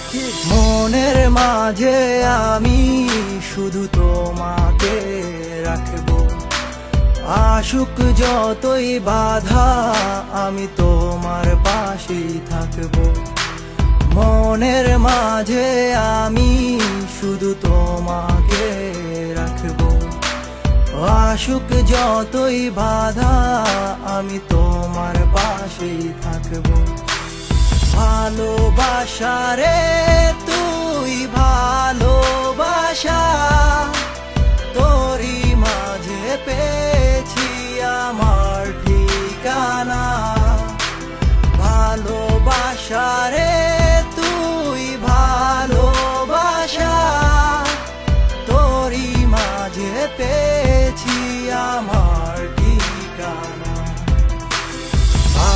রাখি। মনের মাঝে আমি শুধু তোমাকে রাখবো, আসুক যতই বাধা আমি তোমার পাশেই থাকবো। মনের মাঝে আমি শুধু তোমাকে রাখবো, আসুক যতই বাধা আমি তোমার পাশেই থাকবো। ভালোবাসা রে তুই ভালোবাসা, তোরই মাঝে পেয়েছি আমার ঠিকানা। ভালোবাসা রে তুই ভালোবাসা, তোরই মাঝে পেয়েছি আমার ঠিকানা।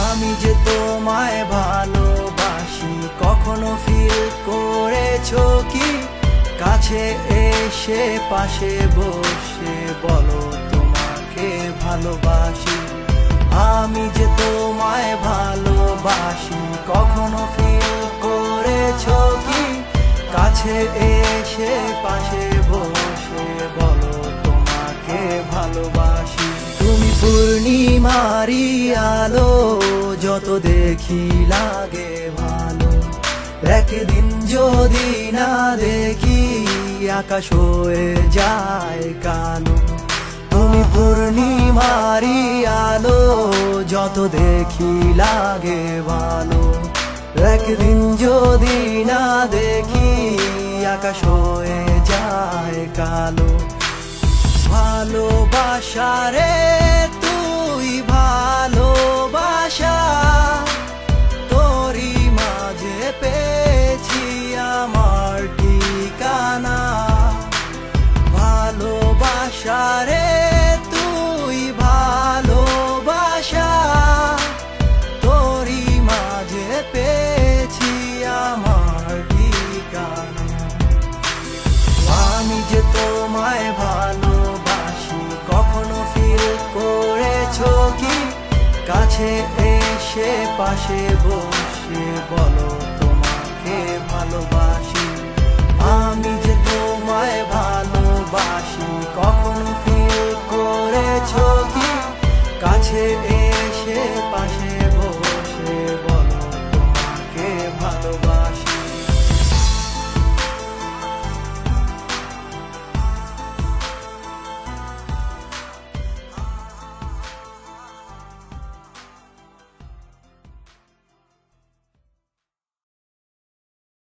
আমি যে তোমায় ভালোবাসি কখনো ফিল করেছো কি? কাছে এসে পাশে বসে বলো তোমাকে ভালোবাসি। আমি যে তোমায় ভালোবাসি কখনো ফিল করেছো কি? কাছে এসে পাশে বসে বলো তোমাকে ভালোবাসি। তুমি পূর্ণিমারি আলো, যত দেখি লাগে ভালো। একদিন যদি না দেখি আকাশ হয়ে যায় কালো। তুমি পূর্ণিমারি আলো, যত দেখি লাগে ভালো। একদিন যদি না দেখি আকাশ হয়ে যায় কালো। ভালোবাসা রে তুই ভালোবাসা, তোরই মাঝে পেয়েছি আমার ঠিকানা। ভালোবাসা রে তুই ভালোবাসা, তোরই মাঝে পেয়েছি আমার ঠিকানা। আমি যে তোমায় ভালোবাসি কখনো ফিল করেছো কি? কাছে এসে পাশে বসে বলো তোমাকে ভালোবাসি। আমি যে তোমায় ভালোবাসি কখনো ফিল করেছো কি? কাছে এসে পাশে বসে বলো তোমাকে ভালোবাসি।